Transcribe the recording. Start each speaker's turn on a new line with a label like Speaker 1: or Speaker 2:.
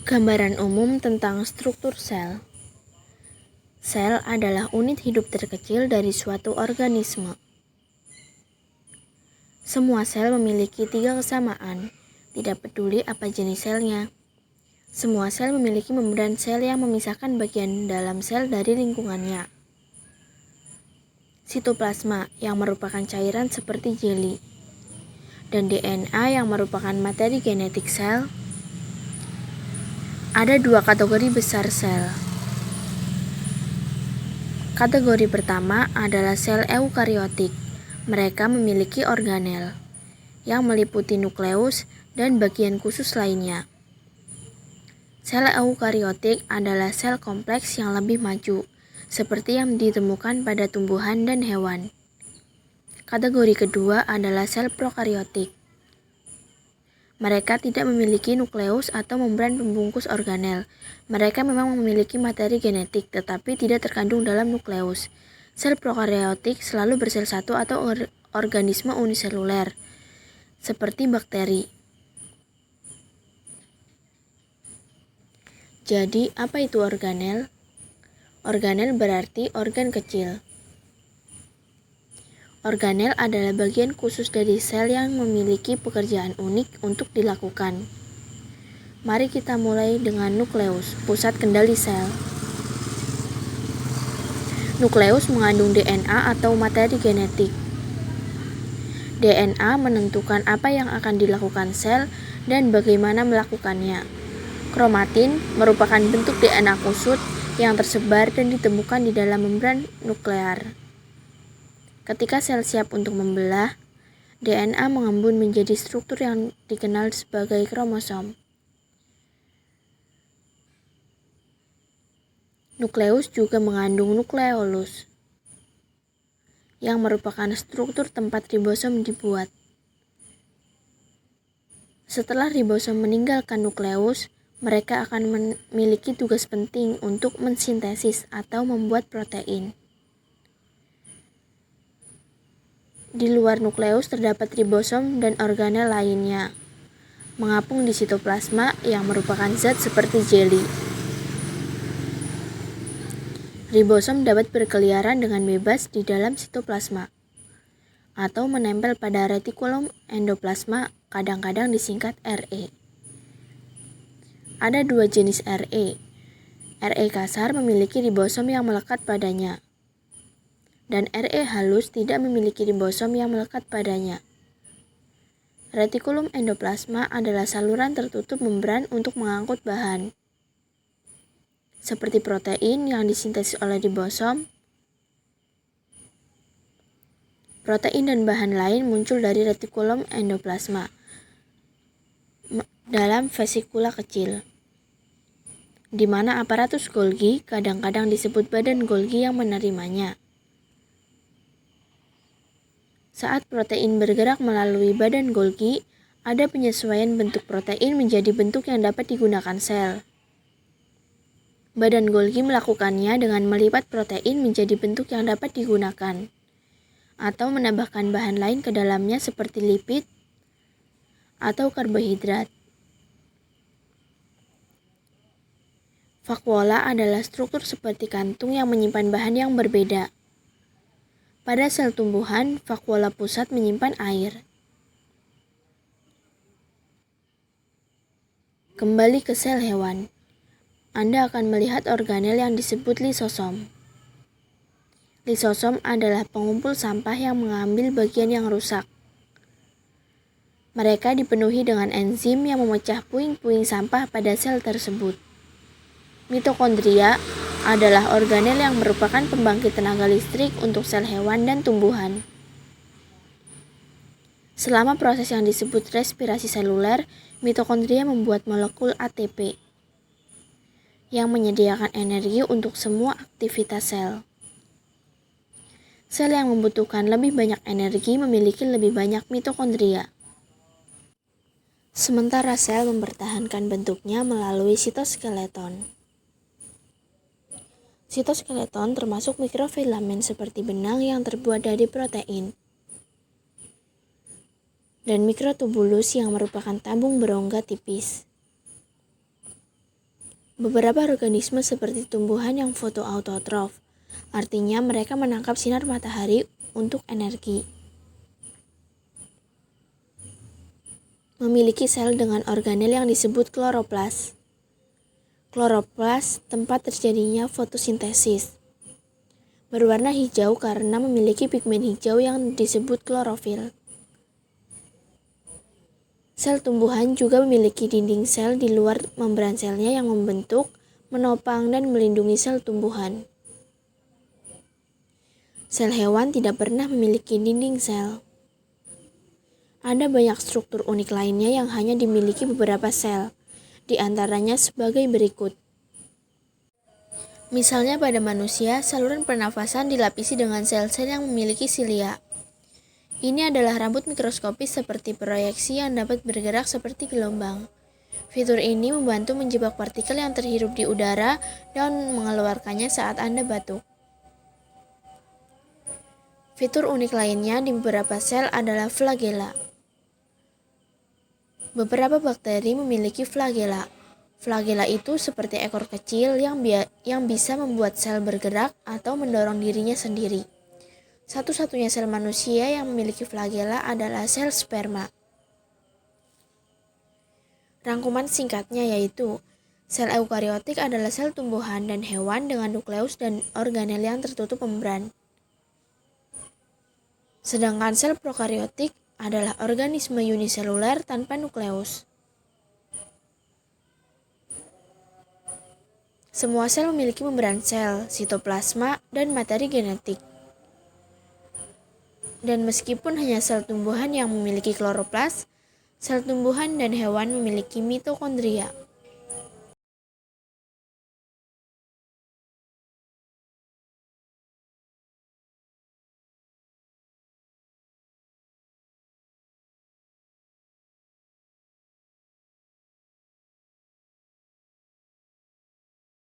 Speaker 1: Gambaran umum tentang struktur sel. Sel adalah unit hidup terkecil dari suatu organisme. Semua sel memiliki 3 kesamaan, tidak peduli apa jenis selnya. Semua sel memiliki membran sel yang memisahkan bagian dalam sel dari lingkungannya. Sitoplasma yang merupakan cairan seperti jeli, dan DNA yang merupakan materi genetik sel. Ada 2 kategori besar sel. Kategori pertama adalah sel eukariotik. Mereka memiliki organel yang meliputi nukleus dan bagian khusus lainnya. Sel eukariotik adalah sel kompleks yang lebih maju, seperti yang ditemukan pada tumbuhan dan hewan. Kategori kedua adalah sel prokariotik. Mereka tidak memiliki nukleus atau membran pembungkus organel. Mereka memang memiliki materi genetik, tetapi tidak terkandung dalam nukleus. Sel prokariotik selalu bersel satu atau organisme uniseluler, seperti bakteri. Jadi, apa itu organel? Organel berarti organ kecil. Organel adalah bagian khusus dari sel yang memiliki pekerjaan unik untuk dilakukan. Mari kita mulai dengan nukleus, pusat kendali sel. Nukleus mengandung DNA atau materi genetik. DNA menentukan apa yang akan dilakukan sel dan bagaimana melakukannya. Kromatin merupakan bentuk DNA kusut yang tersebar dan ditemukan di dalam membran nuklear. Ketika sel siap untuk membelah, DNA mengembun menjadi struktur yang dikenal sebagai kromosom. Nukleus juga mengandung nukleolus, yang merupakan struktur tempat ribosom dibuat. Setelah ribosom meninggalkan nukleus, mereka akan memiliki tugas penting untuk mensintesis atau membuat protein. Di luar nukleus terdapat ribosom dan organel lainnya, mengapung di sitoplasma yang merupakan zat seperti jeli. Ribosom dapat berkeliaran dengan bebas di dalam sitoplasma atau menempel pada retikulum endoplasma, kadang-kadang disingkat RE. Ada 2 jenis RE. RE kasar memiliki ribosom yang melekat padanya, dan RE halus tidak memiliki ribosom yang melekat padanya. Retikulum endoplasma adalah saluran tertutup membran untuk mengangkut bahan, seperti protein yang disintesis oleh ribosom. Protein dan bahan lain muncul dari retikulum endoplasma dalam vesikula kecil, di mana aparatus Golgi, kadang-kadang disebut badan Golgi, yang menerimanya. Saat protein bergerak melalui badan Golgi, ada penyesuaian bentuk protein menjadi bentuk yang dapat digunakan sel. Badan Golgi melakukannya dengan melipat protein menjadi bentuk yang dapat digunakan, atau menambahkan bahan lain ke dalamnya seperti lipid atau karbohidrat. Vakuola adalah struktur seperti kantung yang menyimpan bahan yang berbeda. Pada sel tumbuhan, vakuola pusat menyimpan air. Kembali ke sel hewan. Anda akan melihat organel yang disebut lisosom. Lisosom adalah pengumpul sampah yang mengambil bagian yang rusak. Mereka dipenuhi dengan enzim yang memecah puing-puing sampah pada sel tersebut. Mitokondria adalah organel yang merupakan pembangkit tenaga listrik untuk sel hewan dan tumbuhan. Selama proses yang disebut respirasi seluler, mitokondria membuat molekul ATP yang menyediakan energi untuk semua aktivitas sel. Sel yang membutuhkan lebih banyak energi memiliki lebih banyak mitokondria. Sementara sel mempertahankan bentuknya melalui sitoskeleton. Sitoskeleton termasuk mikrofilamen seperti benang yang terbuat dari protein, dan mikrotubulus yang merupakan tabung berongga tipis. Beberapa organisme seperti tumbuhan yang fotoautotrof, artinya mereka menangkap sinar matahari untuk energi. Memiliki sel dengan organel yang disebut kloroplas. Kloroplas tempat terjadinya fotosintesis. Berwarna hijau karena memiliki pigmen hijau yang disebut klorofil. Sel tumbuhan juga memiliki dinding sel di luar membran selnya yang membentuk, menopang, dan melindungi sel tumbuhan. Sel hewan tidak pernah memiliki dinding sel. Ada banyak struktur unik lainnya yang hanya dimiliki beberapa sel, di antaranya sebagai berikut. Misalnya pada manusia, saluran pernafasan dilapisi dengan sel-sel yang memiliki silia. Ini adalah rambut mikroskopis seperti proyeksi yang dapat bergerak seperti gelombang. Fitur ini membantu menjebak partikel yang terhirup di udara dan mengeluarkannya saat Anda batuk. Fitur unik lainnya di beberapa sel adalah flagela. Beberapa bakteri memiliki flagela. Flagela itu seperti ekor kecil yang bisa membuat sel bergerak atau mendorong dirinya sendiri. Satu-satunya sel manusia yang memiliki flagela adalah sel sperma. Rangkuman singkatnya yaitu, sel eukariotik adalah sel tumbuhan dan hewan dengan nukleus dan organel yang tertutup membran. Sedangkan sel prokariotik adalah organisme uniseluler tanpa nukleus. Semua sel memiliki membran sel, sitoplasma, dan materi genetik. Dan meskipun hanya sel tumbuhan yang memiliki kloroplas, sel tumbuhan dan hewan memiliki mitokondria.